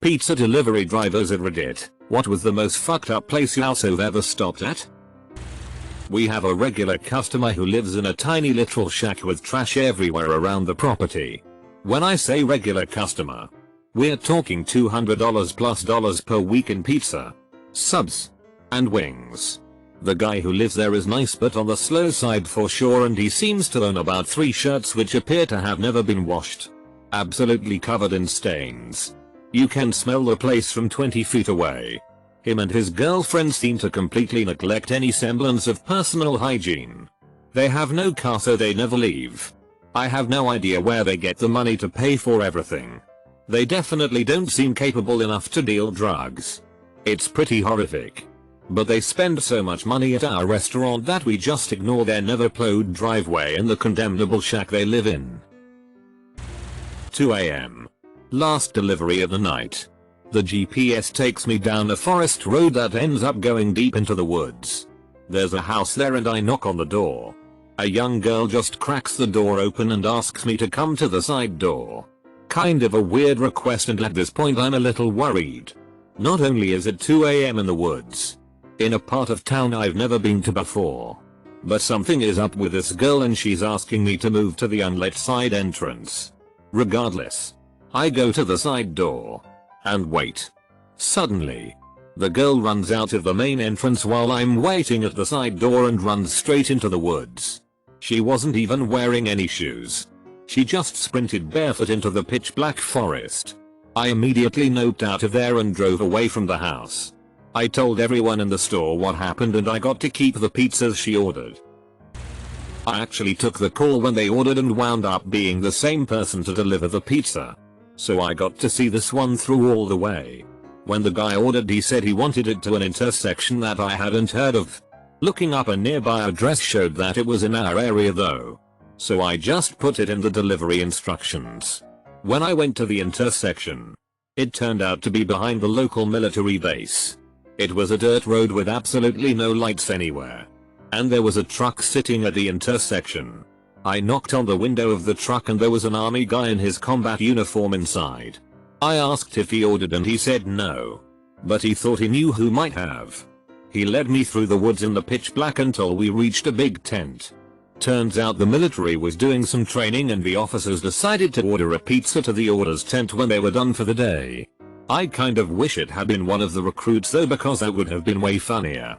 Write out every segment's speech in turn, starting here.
Pizza delivery drivers at Reddit, what was the most fucked up place you also ever stopped at? We have a regular customer who lives in a tiny little shack with trash everywhere around the property. When I say regular customer, we're talking $200 plus dollars per week in pizza, subs, and wings. The guy who lives there is nice but on the slow side for sure, and he seems to own about 3 shirts which appear to have never been washed. Absolutely covered in stains. You can smell the place from 20 feet away. Him and his girlfriend seem to completely neglect any semblance of personal hygiene. They have no car so they never leave. I have no idea where they get the money to pay for everything. They definitely don't seem capable enough to deal drugs. It's pretty horrific. But they spend so much money at our restaurant that we just ignore their never plowed driveway and the condemnable shack they live in. 2 AM. Last delivery of the night. The GPS takes me down a forest road that ends up going deep into the woods. There's a house there and I knock on the door. A young girl just cracks the door open and asks me to come to the side door. Kind of a weird request, and at this point I'm a little worried. Not only is it 2 AM in the woods, in a part of town I've never been to before, but something is up with this girl and she's asking me to move to the unlit side entrance. Regardless, I go to the side door and wait. Suddenly, the girl runs out of the main entrance while I'm waiting at the side door and runs straight into the woods. She wasn't even wearing any shoes. She just sprinted barefoot into the pitch black forest. I immediately noped out of there and drove away from the house. I told everyone in the store what happened and I got to keep the pizzas she ordered. I actually took the call when they ordered and wound up being the same person to deliver the pizza. So I got to see this one through all the way. When the guy ordered, he said he wanted it to an intersection that I hadn't heard of. Looking up a nearby address showed that it was in our area though. So I just put it in the delivery instructions. When I went to the intersection, it turned out to be behind the local military base. It was a dirt road with absolutely no lights anywhere. And there was a truck sitting at the intersection. I knocked on the window of the truck and there was an army guy in his combat uniform inside. I asked if he ordered and he said no. But he thought he knew who might have. He led me through the woods in the pitch black until we reached a big tent. Turns out the military was doing some training and the officers decided to order a pizza to the orders tent when they were done for the day. I kind of wish it had been one of the recruits though, because that would have been way funnier.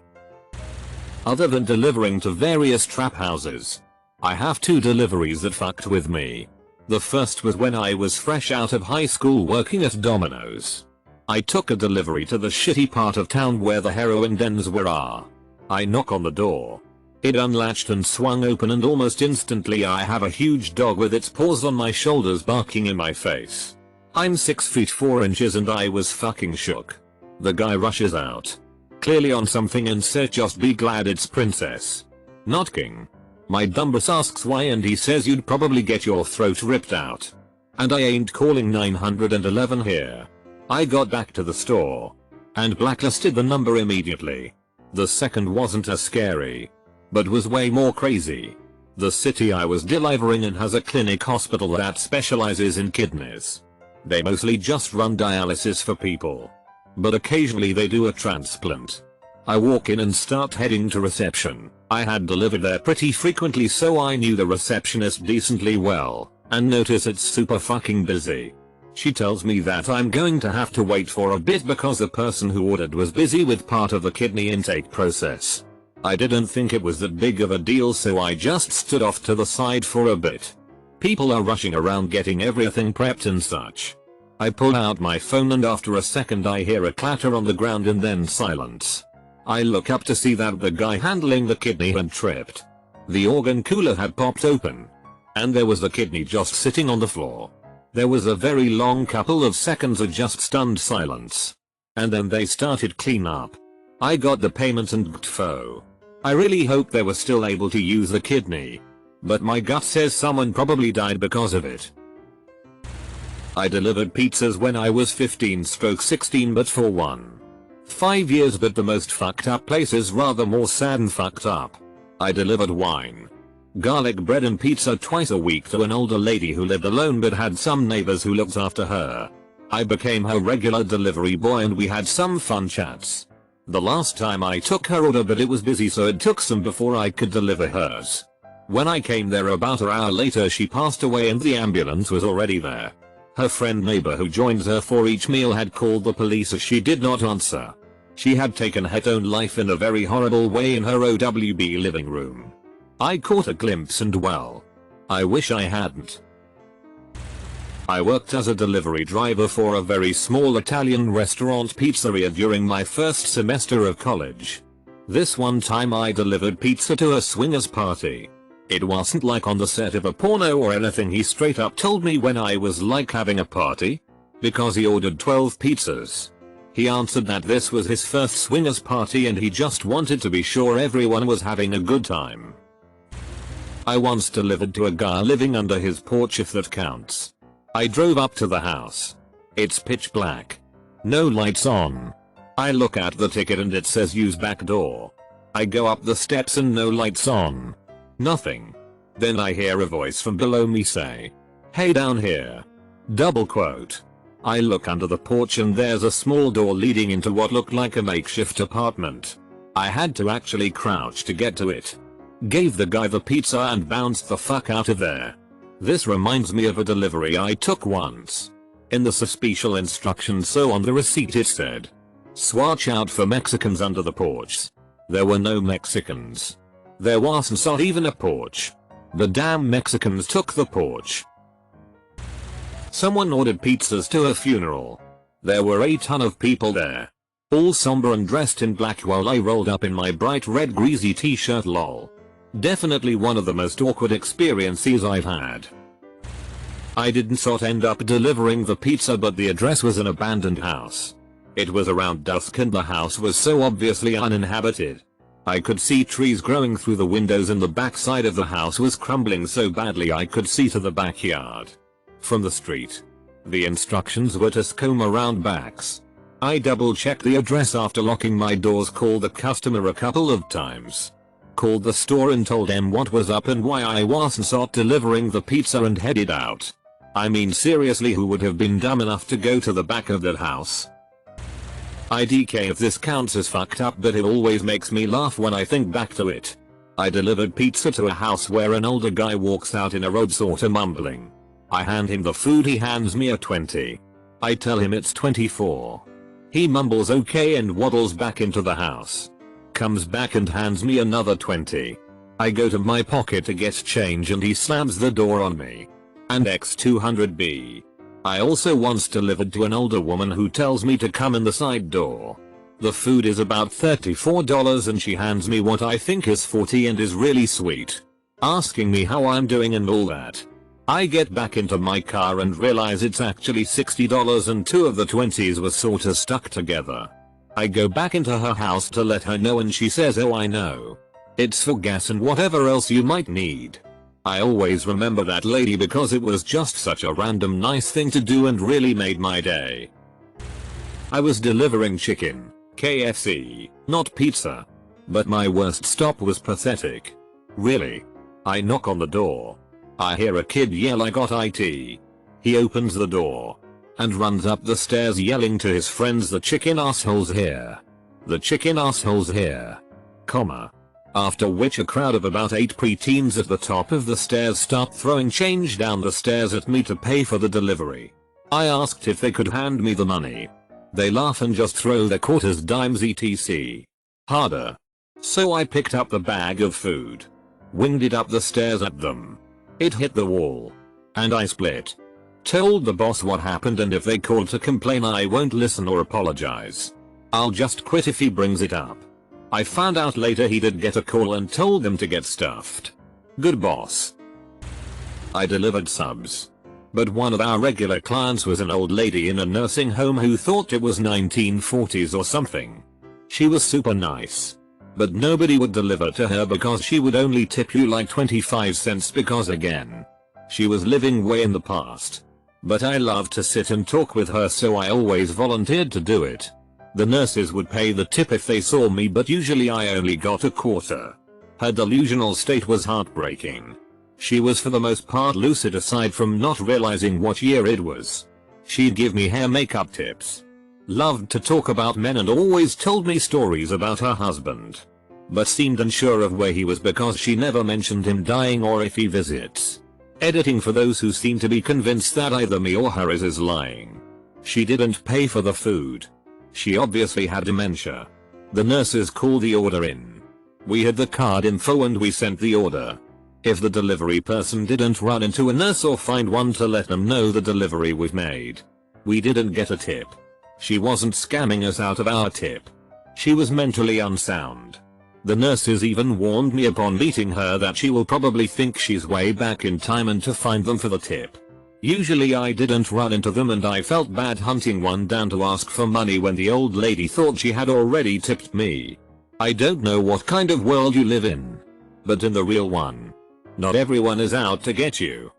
Other than delivering to various trap houses, I have 2 deliveries that fucked with me. The first was when I was fresh out of high school working at Domino's. I took a delivery to the shitty part of town where the heroin dens were. I knock on the door. It unlatched and swung open and almost instantly I have a huge dog with its paws on my shoulders barking in my face. I'm 6 feet 4 inches and I was fucking shook. The guy rushes out, clearly on something, and says just be glad it's Princess, not King. My dumbass asks why and he says you'd probably get your throat ripped out. And I ain't calling 911 here. I got back to the store and blacklisted the number immediately. The second wasn't as scary, but was way more crazy. The city I was delivering in has a clinic hospital that specializes in kidneys. They mostly just run dialysis for people, but occasionally they do a transplant. I walk in and start heading to reception. I had delivered there pretty frequently so I knew the receptionist decently well, and notice it's super fucking busy. She tells me that I'm going to have to wait for a bit because the person who ordered was busy with part of the kidney intake process. I didn't think it was that big of a deal so I just stood off to the side for a bit. People are rushing around getting everything prepped and such. I pull out my phone and after a second I hear a clatter on the ground and then silence. I look up to see that the guy handling the kidney had tripped. The organ cooler had popped open, and there was the kidney just sitting on the floor. There was a very long couple of seconds of just stunned silence. And then they started clean up. I got the payment and gtfo. I really hope they were still able to use the kidney, but my gut says someone probably died because of it. I delivered pizzas when I was 15/16 but for 5 years, but the most fucked up place is rather more sad and fucked up. I delivered wine, garlic bread and pizza twice a week to an older lady who lived alone but had some neighbors who looked after her. I became her regular delivery boy and we had some fun chats. The last time I took her order but it was busy so it took some before I could deliver hers. When I came there about an hour later she passed away and the ambulance was already there. Her friend neighbor who joins her for each meal had called the police as she did not answer. She had taken her own life in a very horrible way in her OWB living room. I caught a glimpse and well, I wish I hadn't. I worked as a delivery driver for a very small Italian restaurant pizzeria during my first semester of college. This one time I delivered pizza to a swingers party. It wasn't like on the set of a porno or anything. He straight up told me when I was like having a party, because he ordered 12 pizzas. He answered that this was his first swingers party and he just wanted to be sure everyone was having a good time. I once delivered to a guy living under his porch, if that counts. I drove up to the house. It's pitch black. No lights on. I look at the ticket and it says use back door. I go up the steps and no lights on. Nothing. Then I hear a voice from below me say, "Hey, down here." Double quote. I look under the porch and there's a small door leading into what looked like a makeshift apartment. I had to actually crouch to get to it. Gave the guy the pizza and bounced the fuck out of there. This reminds me of a delivery I took once. In the special instructions so on the receipt it said, "Watch out for Mexicans under the porch." There were no Mexicans. There wasn't even a porch. The damn Mexicans took the porch. Someone ordered pizzas to a funeral. There were a ton of people there. All somber and dressed in black while I rolled up in my bright red greasy t-shirt lol. Definitely one of the most awkward experiences I've had. I didn't end up delivering the pizza but the address was an abandoned house. It was around dusk and the house was so obviously uninhabited. I could see trees growing through the windows and the backside of the house was crumbling so badly I could see to the backyard. From the street. The instructions were to comb around backs. I double checked the address after locking my doors, called the customer a couple of times. Called the store and told them what was up and why I wasn't delivering the pizza and headed out. I mean seriously, who would have been dumb enough to go to the back of that house? IDK if this counts as fucked up, but it always makes me laugh when I think back to it. I delivered pizza to a house where an older guy walks out in a robe mumbling. I hand him the food, he hands me a 20. I tell him it's 24. He mumbles okay and waddles back into the house. Comes back and hands me another 20. I go to my pocket to get change and he slams the door on me. And X200B. I also once delivered to an older woman who tells me to come in the side door. The food is about $34 and she hands me what I think is 40 and is really sweet. Asking me how I'm doing and all that. I get back into my car and realize it's actually $60 and 2 of the 20s were sorta stuck together. I go back into her house to let her know and she says, "Oh, I know. It's for gas and whatever else you might need." I always remember that lady because it was just such a random nice thing to do and really made my day. I was delivering chicken, KFC, not pizza. But my worst stop was pathetic. Really. I knock on the door. I hear a kid yell, "I got IT." He opens the door and runs up the stairs yelling to his friends, "The chicken asshole's here. The chicken asshole's here." Comma. After which a crowd of about 8 preteens at the top of the stairs start throwing change down the stairs at me to pay for the delivery. I asked if they could hand me the money. They laugh and just throw their quarters, dimes etc. Harder. So I picked up the bag of food. Winged it up the stairs at them. It hit the wall. And I split. Told the boss what happened and if they call to complain I won't listen or apologize. I'll just quit if he brings it up. I found out later he did get a call and told them to get stuffed. Good boss. I delivered subs. But one of our regular clients was an old lady in a nursing home who thought it was 1940s or something. She was super nice. But nobody would deliver to her because she would only tip you like 25 cents because again, she was living way in the past. But I loved to sit and talk with her so I always volunteered to do it. The nurses would pay the tip if they saw me but usually I only got a quarter. Her delusional state was heartbreaking. She was for the most part lucid aside from not realizing what year it was. She'd give me hair makeup tips. Loved to talk about men and always told me stories about her husband. But seemed unsure of where he was because she never mentioned him dying or if he visits. Editing for those who seem to be convinced that either me or her is lying. She didn't pay for the food. She obviously had dementia. The nurses called the order in. We had the card info and we sent the order. If the delivery person didn't run into a nurse or find one to let them know the delivery was made, we didn't get a tip. She wasn't scamming us out of our tip. She was mentally unsound. The nurses even warned me upon meeting her that she will probably think she's way back in time and to find them for the tip. Usually I didn't run into them and I felt bad hunting one down to ask for money when the old lady thought she had already tipped me. I don't know what kind of world you live in, but in the real one, not everyone is out to get you.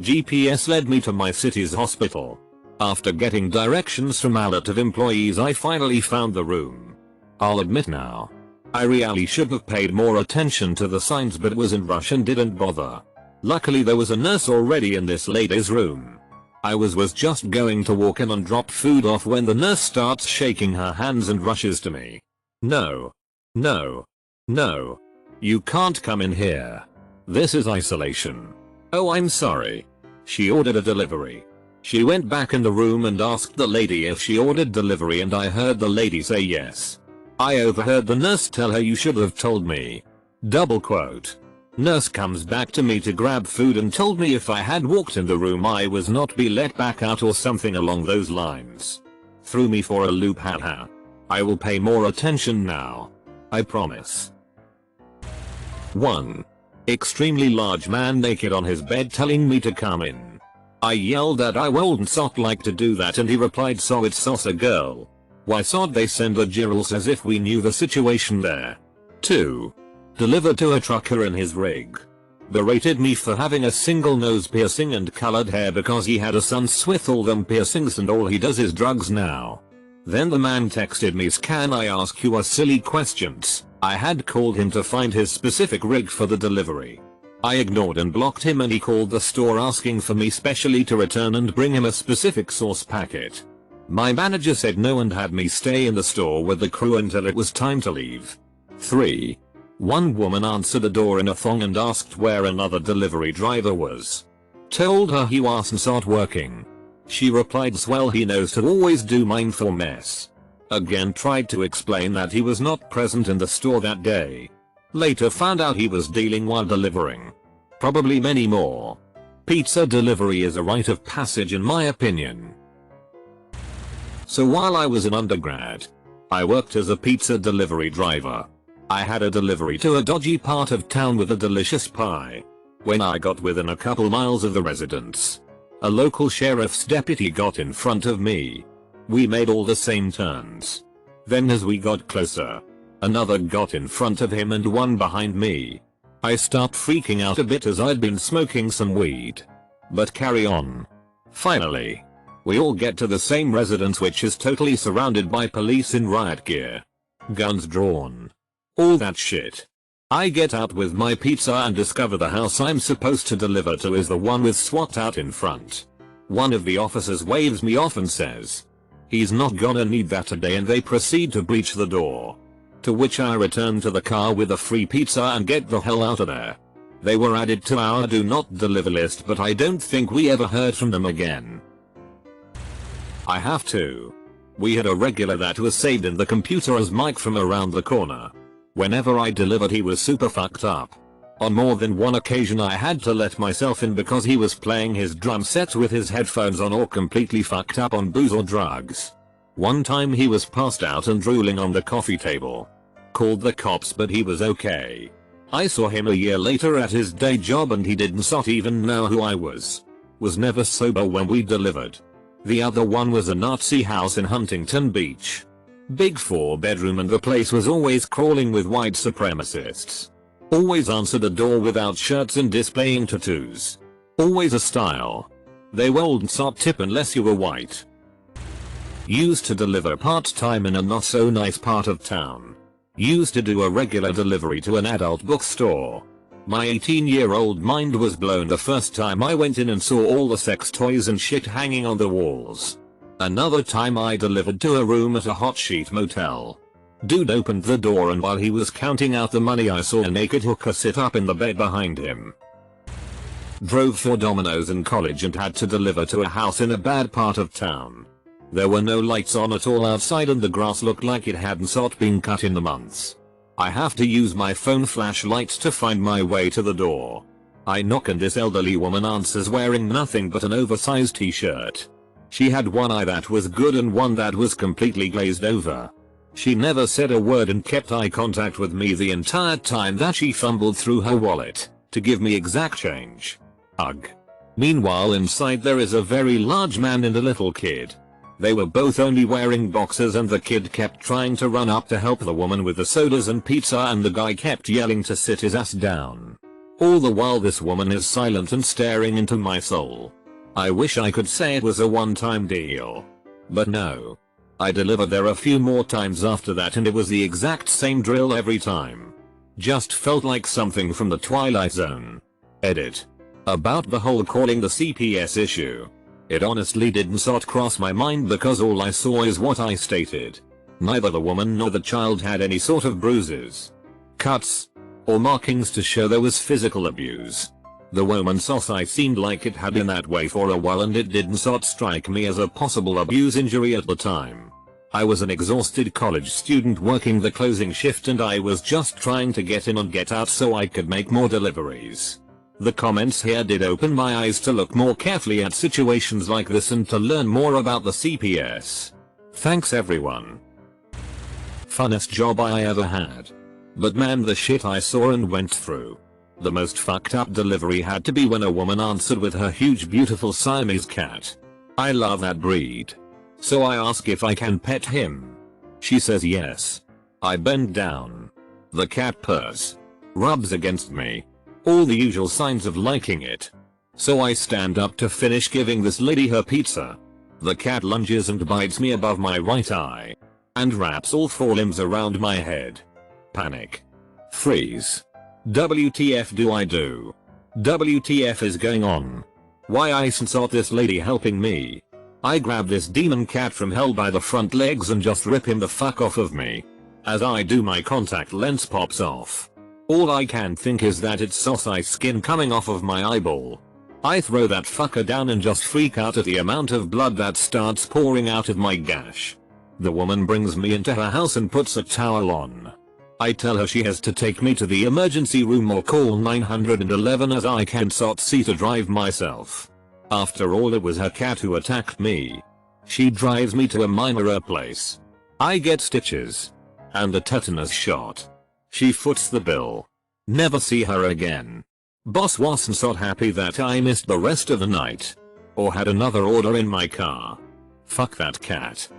GPS led me to my city's hospital. After getting directions from a lot of employees I finally found the room. I'll admit now, I really should have paid more attention to the signs but was in rush and didn't bother. Luckily there was a nurse already in this lady's room. I was just going to walk in and drop food off when the nurse starts shaking her hands and rushes to me. No. No. No. You can't come in here. This is isolation. Oh, I'm sorry. She ordered a delivery. She went back in the room and asked the lady if she ordered delivery and I heard the lady say yes. I overheard the nurse tell her you should have told me. Double quote. Nurse comes back to me to grab food and told me if I had walked in the room I was not be let back out or something along those lines. Threw me for a loop, haha. I will pay more attention now. I promise. 1. Extremely large man naked on his bed telling me to come in. I yelled that I wouldn't like to do that and he replied so it's sauce a girl. Why sod they send the girls as if we knew the situation there. 2. Delivered to a trucker in his rig. Berated me for having a single nose piercing and colored hair because he had a son with all them piercings and all he does is drugs now. Then the man texted me, "Can I ask you a silly questions?" I had called him to find his specific rig for the delivery. I ignored and blocked him and he called the store asking for me specially to return and bring him a specific sauce packet. My manager said no and had me stay in the store with the crew until it was time to leave. 3. One woman answered the door in a thong and asked where another delivery driver was. Told her he wasn't working. She replied swell he knows to always do mindful mess. Again tried to explain that he was not present in the store that day. Later found out he was dealing while delivering. Probably many more. Pizza delivery is a rite of passage in my opinion. So while I was an undergrad, I worked as a pizza delivery driver. I had a delivery to a dodgy part of town with a delicious pie. When I got within a couple miles of the residence, a local sheriff's deputy got in front of me. We made all the same turns. Then as we got closer, another got in front of him and one behind me. I start freaking out a bit as I'd been smoking some weed. But carry on. Finally, we all get to the same residence which is totally surrounded by police in riot gear. Guns drawn. All that shit. I get out with my pizza and discover the house I'm supposed to deliver to is the one with SWAT out in front. One of the officers waves me off and says, "He's not gonna need that today," and they proceed to breach the door. To which I return to the car with a free pizza and get the hell out of there. They were added to our do not deliver list but I don't think we ever heard from them again. I have to. We had a regular that was saved in the computer as Mike from around the corner. Whenever I delivered he was super fucked up. On more than one occasion I had to let myself in because he was playing his drum set with his headphones on or completely fucked up on booze or drugs. One time he was passed out and drooling on the coffee table. Called the cops but he was okay. I saw him a year later at his day job and he didn't even know who I was. Was never sober when we delivered. The other one was a Nazi house in Huntington Beach. Big 4-bedroom and the place was always crawling with white supremacists. Always answered the door without shirts and displaying tattoos. Always a style. They wouldn't tip unless you were white. Used to deliver part-time in a not so nice part of town. Used to do a regular delivery to an adult bookstore. My 18-year-old mind was blown the first time I went in and saw all the sex toys and shit hanging on the walls. Another time I delivered to a room at a hot sheet motel. Dude opened the door and while he was counting out the money I saw a naked hooker sit up in the bed behind him. Drove for Domino's in college and had to deliver to a house in a bad part of town. There were no lights on at all outside and the grass looked like it hadn't been cut in the months. I have to use my phone flashlight to find my way to the door. I knock and this elderly woman answers wearing nothing but an oversized t-shirt. She had one eye that was good and one that was completely glazed over. She never said a word and kept eye contact with me the entire time that she fumbled through her wallet to give me exact change. Ugh. Meanwhile inside there is a very large man and a little kid. They were both only wearing boxers and the kid kept trying to run up to help the woman with the sodas and pizza and the guy kept yelling to sit his ass down. All the while this woman is silent and staring into my soul. I wish I could say it was a one-time deal. But no. I delivered there a few more times after that and it was the exact same drill every time. Just felt like something from the Twilight Zone. Edit. About the whole calling the CPS issue. It honestly didn't cross my mind because all I saw is what I stated. Neither the woman nor the child had any sort of bruises, cuts, or markings to show there was physical abuse. The woman's eye seemed like it had been that way for a while and it didn't strike me as a possible abuse injury at the time. I was an exhausted college student working the closing shift and I was just trying to get in and get out so I could make more deliveries. The comments here did open my eyes to look more carefully at situations like this and to learn more about the CPS. Thanks everyone. Funnest job I ever had. But man, the shit I saw and went through. The most fucked up delivery had to be when a woman answered with her huge beautiful Siamese cat. I love that breed. So I ask if I can pet him. She says yes. I bend down. The cat purrs. Rubs against me. All the usual signs of liking it. So I stand up to finish giving this lady her pizza. The cat lunges and bites me above my right eye. And wraps all four limbs around my head. Panic. Freeze. WTF do I do? WTF is going on? Why isn't this lady helping me? I grab this demon cat from hell by the front legs and just rip him the fuck off of me. As I do my contact lens pops off. All I can think is that it's saucy skin coming off of my eyeball. I throw that fucker down and just freak out at the amount of blood that starts pouring out of my gash. The woman brings me into her house and puts a towel on. I tell her she has to take me to the emergency room or call 911 as I can't see to drive myself. After all, it was her cat who attacked me. She drives me to a minor place. I get stitches. And a tetanus shot. She foots the bill. Never see her again. Boss wasn't happy that I missed the rest of the night. Or had another order in my car. Fuck that cat.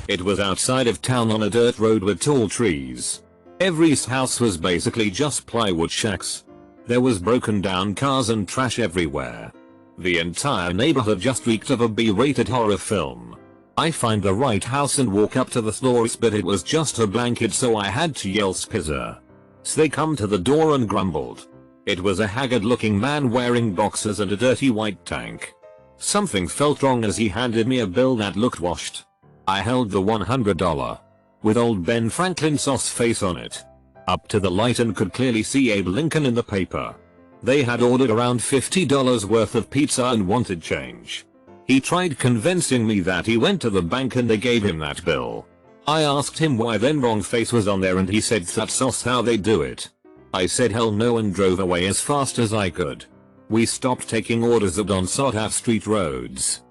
It was outside of town on a dirt road with tall trees. Every house was basically just plywood shacks. There was broken down cars and trash everywhere. The entire neighborhood just reeked of a B-rated horror film. I find the right house and walk up to the floors, but it was just a blanket, so I had to yell spizzer. So they come to the door and grumbled. It was a haggard looking man wearing boxers and a dirty white tank. Something felt wrong as he handed me a bill that looked washed. I held the $100. With old Ben Franklin's face on it. Up to the light and could clearly see Abe Lincoln in the paper. They had ordered around $50 worth of pizza and wanted change. He tried convincing me that he went to the bank and they gave him that bill. I asked him why then wrong face was on there and he said that's how they do it. I said hell no and drove away as fast as I could. We stopped taking orders on sought-out street roads.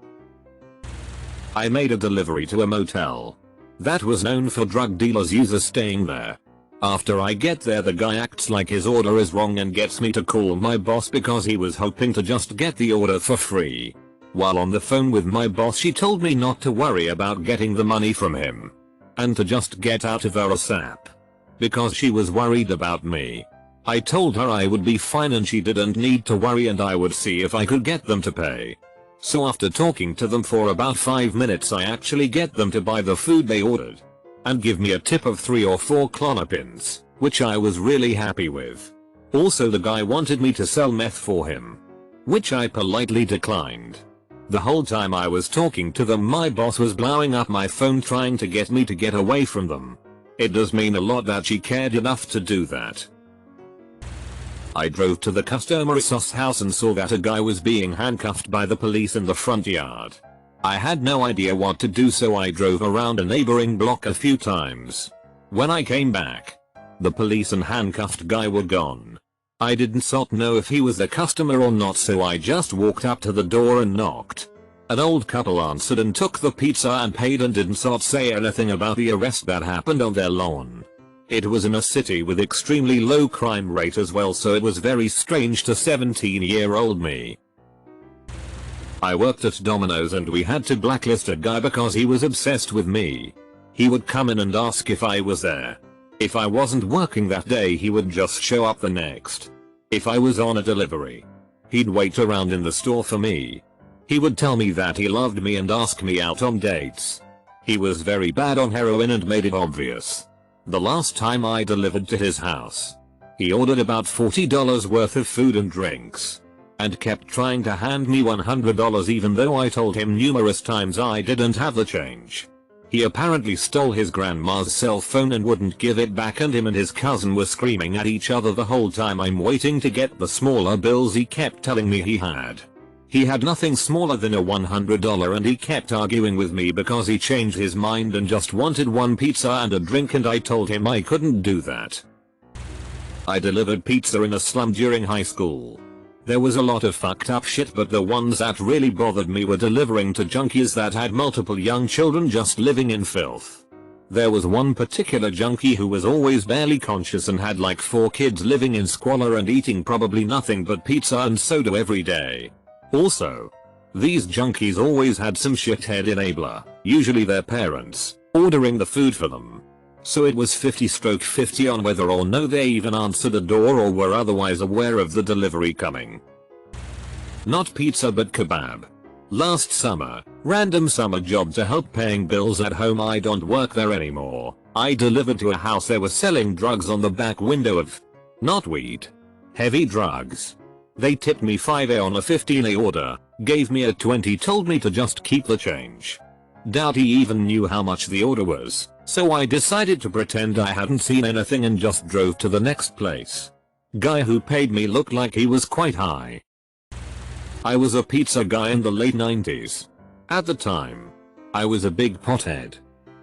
I made a delivery to a motel that was known for drug dealers users staying there. After I get there, the guy acts like his order is wrong and gets me to call my boss because he was hoping to just get the order for free. While on the phone with my boss, she told me not to worry about getting the money from him. And to just get out of her ASAP. Because she was worried about me. I told her I would be fine and she didn't need to worry and I would see if I could get them to pay. So after talking to them for about 5 minutes, I actually get them to buy the food they ordered. And give me a tip of 3 or 4 clonopins, which I was really happy with. Also the guy wanted me to sell meth for him, which I politely declined. The whole time I was talking to them my boss was blowing up my phone trying to get me to get away from them. It does mean a lot that she cared enough to do that. I drove to the customer's house and saw that a guy was being handcuffed by the police in the front yard. I had no idea what to do, so I drove around a neighboring block a few times. When I came back, the police and handcuffed guy were gone. I didn't know if he was a customer or not, so I just walked up to the door and knocked. An old couple answered and took the pizza and paid and didn't say anything about the arrest that happened on their lawn. It was in a city with extremely low crime rate as well, so it was very strange to 17-year-old me. I worked at Domino's and we had to blacklist a guy because he was obsessed with me. He would come in and ask if I was there. If I wasn't working that day he would just show up the next. If I was on a delivery, he'd wait around in the store for me. He would tell me that he loved me and ask me out on dates. He was very bad on heroin and made it obvious. The last time I delivered to his house, he ordered about $40 worth of food and drinks, and kept trying to hand me $100 even though I told him numerous times I didn't have the change. He apparently stole his grandma's cell phone and wouldn't give it back, and him and his cousin were screaming at each other the whole time I'm waiting to get the smaller bills he kept telling me he had. He had nothing smaller than a $100 and he kept arguing with me because he changed his mind and just wanted one pizza and a drink, and I told him I couldn't do that. I delivered pizza in a slum during high school. There was a lot of fucked up shit, but the ones that really bothered me were delivering to junkies that had multiple young children just living in filth. There was one particular junkie who was always barely conscious and had like 4 kids living in squalor and eating probably nothing but pizza and soda every day. Also, these junkies always had some shithead enabler, usually their parents, ordering the food for them. So it was 50-50 on whether or no they even answered the door or were otherwise aware of the delivery coming. Not pizza but kebab. Last summer, random summer job to help paying bills at home. I don't work there anymore. I delivered to a house they were selling drugs on the back window of, not weed, heavy drugs. They tipped me $5 on a $15 order, gave me a $20, told me to just keep the change. Doubt he even knew how much the order was, so I decided to pretend I hadn't seen anything and just drove to the next place. Guy who paid me looked like he was quite high. I was a pizza guy in the late 90s. At the time, I was a big pothead.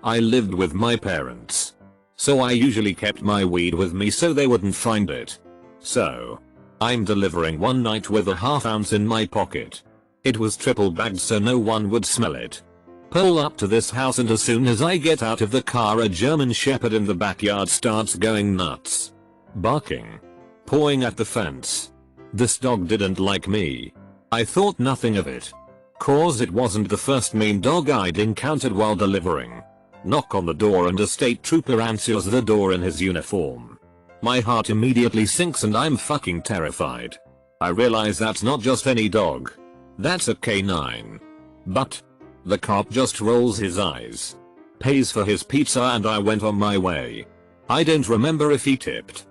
I lived with my parents, so I usually kept my weed with me so they wouldn't find it. So, I'm delivering one night with a ½ ounce in my pocket. It was triple bagged so no one would smell it. Pull up to this house and as soon as I get out of the car a German Shepherd in the backyard starts going nuts. Barking. Pawing at the fence. This dog didn't like me. I thought nothing of it, cause it wasn't the first mean dog I'd encountered while delivering. Knock on the door and a state trooper answers the door in his uniform. My heart immediately sinks and I'm fucking terrified. I realize that's not just any dog. That's a canine. But the cop just rolls his eyes, pays for his pizza, and I went on my way. I don't remember if he tipped.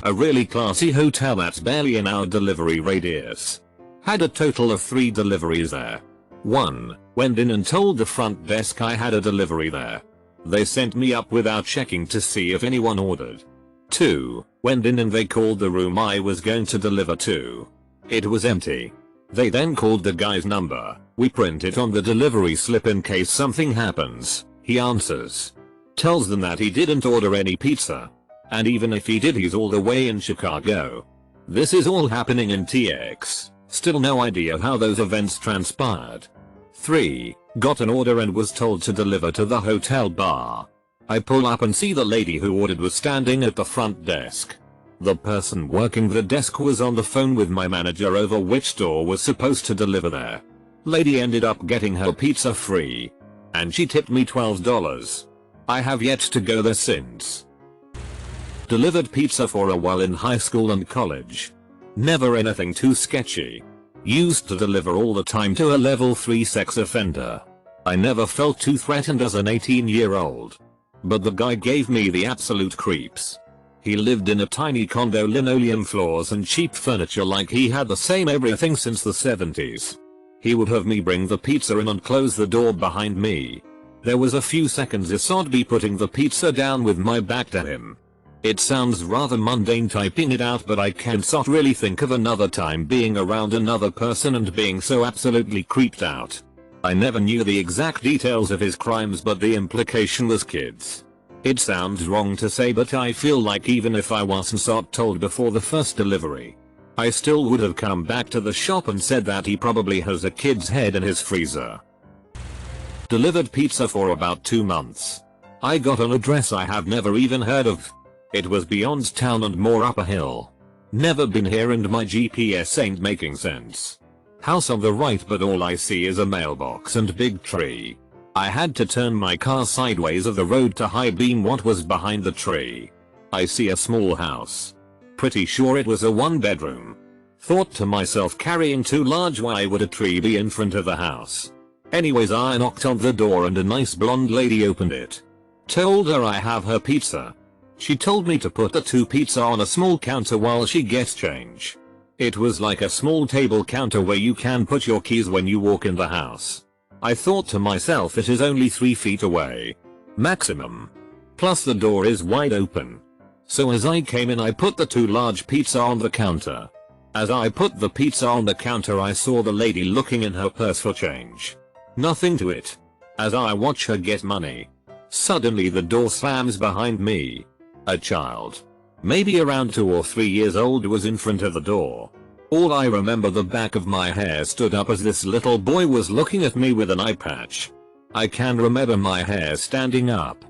A really classy hotel that's barely in our delivery radius. Had a total of 3 deliveries there. 1. Went in and told the front desk I had a delivery there. They sent me up without checking to see if anyone ordered. 2. Went in and they called the room I was going to deliver to. It was empty. They then called the guy's number. We print it on the delivery slip in case something happens. He answers. Tells them that he didn't order any pizza. And even if he did, he's all the way in Chicago. This is all happening in TX. Still no idea how those events transpired. 3. Got an order and was told to deliver to the hotel bar. I pull up and see the lady who ordered was standing at the front desk. The person working the desk was on the phone with my manager over which store was supposed to deliver there. Lady ended up getting her pizza free. And she tipped me $12. I have yet to go there since. Delivered pizza for a while in high school and college. Never anything too sketchy. Used to deliver all the time to a level 3 sex offender. I never felt too threatened as an 18-year-old. But the guy gave me the absolute creeps. He lived in a tiny condo, linoleum floors and cheap furniture, like he had the same everything since the 70s. He would have me bring the pizza in and close the door behind me. There was a few seconds I'd be putting the pizza down with my back to him. It sounds rather mundane typing it out, but I can't really think of another time being around another person and being so absolutely creeped out. I never knew the exact details of his crimes, but the implication was kids. It sounds wrong to say, but I feel like even if I wasn't told before the first delivery, I still would have come back to the shop and said that he probably has a kid's head in his freezer. Delivered pizza for about 2 months. I got an address I have never even heard of. It was beyond town and more up a hill. Never been here and my GPS ain't making sense. House on the right, but all I see is a mailbox and big tree. I had to turn my car sideways of the road to high beam what was behind the tree. I see a small house. Pretty sure it was a 1-bedroom. Thought to myself, carrying too large, why would a tree be in front of the house? Anyways, I knocked on the door and a nice blonde lady opened it. Told her I have her pizza. She told me to put the 2 pizza on a small counter while she gets change. It was like a small table counter where you can put your keys when you walk in the house. I thought to myself, it is only 3 feet away. Maximum. Plus the door is wide open. So as I came in, I put the 2 large pizza on the counter. As I put the pizza on the counter, I saw the lady looking in her purse for change. Nothing to it. As I watch her get money, suddenly the door slams behind me. A child, maybe around 2 or 3 years old, was in front of the door. All I remember, the back of my hair stood up as this little boy was looking at me with an eye patch. I can remember my hair standing up,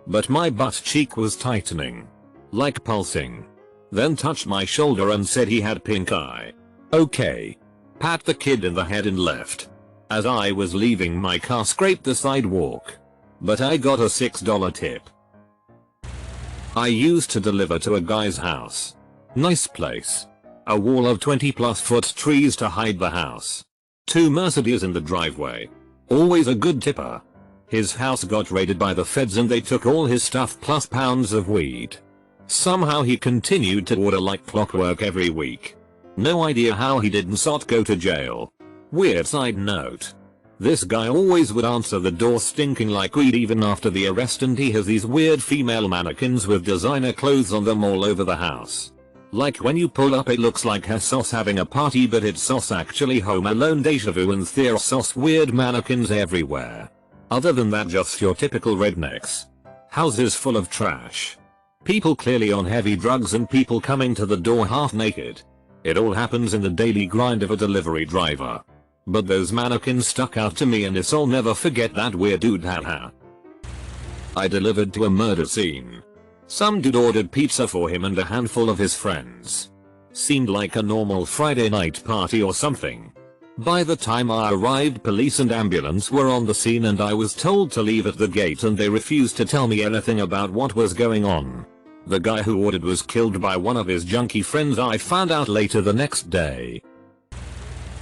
but my butt cheek was tightening, like pulsing. Then touched my shoulder and said he had pink eye. Okay. Pat the kid in the head and left. As I was leaving, my car scraped the sidewalk, but I got a $6 tip. I used to deliver to a guy's house. Nice place. A wall of 20+ foot trees to hide the house. 2 Mercedes in the driveway. Always a good tipper. His house got raided by the feds and they took all his stuff plus pounds of weed. Somehow he continued to order like clockwork every week. No idea how he didn't go to jail. Weird side note. This guy always would answer the door stinking like weed even after the arrest, and he has these weird female mannequins with designer clothes on them all over the house. Like when you pull up, it looks like her sauce having a party, but it's sauce actually Home Alone deja vu and their sauce. Weird mannequins everywhere. Other than that, just your typical rednecks. Houses full of trash. People clearly on heavy drugs and people coming to the door half naked. It all happens in the daily grind of a delivery driver. But those mannequins stuck out to me, and I'll never forget that weird dude, haha. I delivered to a murder scene. Some dude ordered pizza for him and a handful of his friends. Seemed like a normal Friday night party or something. By the time I arrived, police and ambulance were on the scene and I was told to leave at the gate, and they refused to tell me anything about what was going on. The guy who ordered was killed by one of his junkie friends, I found out later the next day.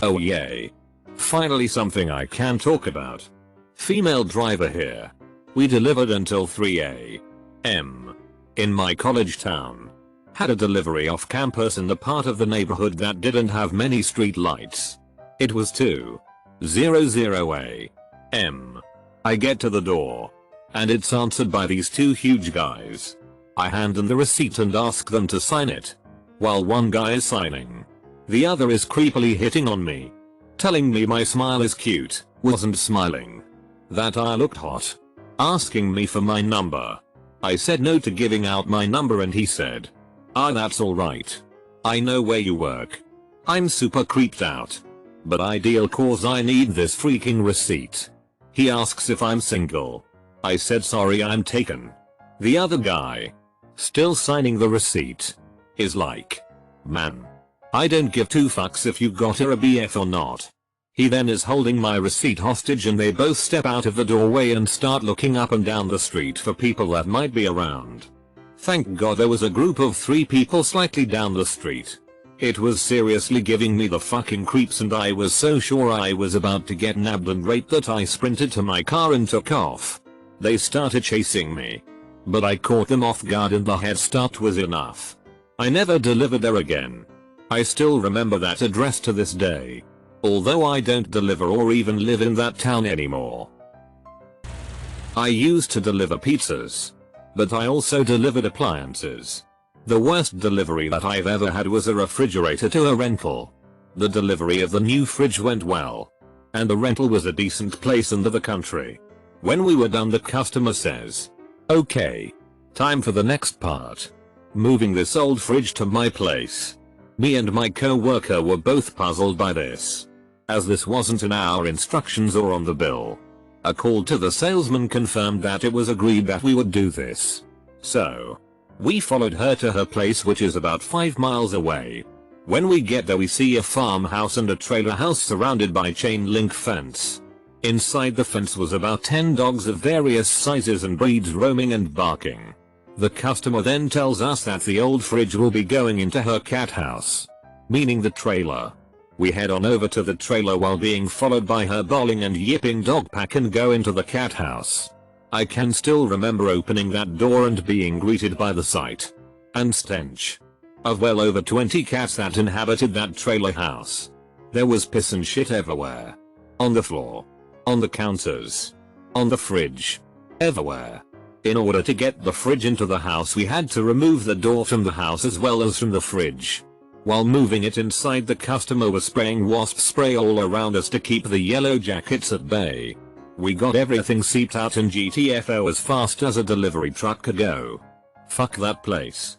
Oh yay. Finally something I can talk about. Female driver here. We delivered until 3 a.m. in my college town. Had a delivery off campus in the part of the neighborhood that didn't have many street lights. It was 2:00 a.m. I get to the door, and it's answered by these 2 huge guys. I hand them the receipt and ask them to sign it. While one guy is signing, the other is creepily hitting on me, telling me my smile is cute, wasn't smiling, that I looked hot, asking me for my number. I said no to giving out my number, and he said, "Ah, that's alright. I know where you work." I'm super creeped out. But ideal cause I need this freaking receipt. He asks if I'm single. I said sorry, I'm taken. The other guy, still signing the receipt, is like, "Man, I don't give 2 fucks if you got a BF or not." He then is holding my receipt hostage, and they both step out of the doorway and start looking up and down the street for people that might be around. Thank God there was a group of 3 people slightly down the street. It was seriously giving me the fucking creeps, and I was so sure I was about to get nabbed and raped that I sprinted to my car and took off. They started chasing me. But I caught them off guard and the head start was enough. I never delivered there again. I still remember that address to this day. Although I don't deliver or even live in that town anymore. I used to deliver pizzas. But I also delivered appliances. The worst delivery that I've ever had was a refrigerator to a rental. The delivery of the new fridge went well. And the rental was a decent place in the country. When we were done, the customer says, "Okay. Time for the next part. Moving this old fridge to my place." Me and my co-worker were both puzzled by this, as this wasn't in our instructions or on the bill. A call to the salesman confirmed that it was agreed that we would do this. So, we followed her to her place, which is about 5 miles away. When we get there, we see a farmhouse and a trailer house surrounded by chain link fence. Inside the fence was about 10 dogs of various sizes and breeds roaming and barking. The customer then tells us that the old fridge will be going into her cat house, meaning the trailer. We head on over to the trailer while being followed by her bawling and yipping dog pack and go into the cat house. I can still remember opening that door and being greeted by the sight and stench of well over 20 cats that inhabited that trailer house. There was piss and shit everywhere. On the floor, on the counters, on the fridge, everywhere. In order to get the fridge into the house, we had to remove the door from the house as well as from the fridge. While moving it inside, the customer was spraying wasp spray all around us to keep the yellow jackets at bay. We got everything seeped out and GTFO as fast as a delivery truck could go. Fuck that place.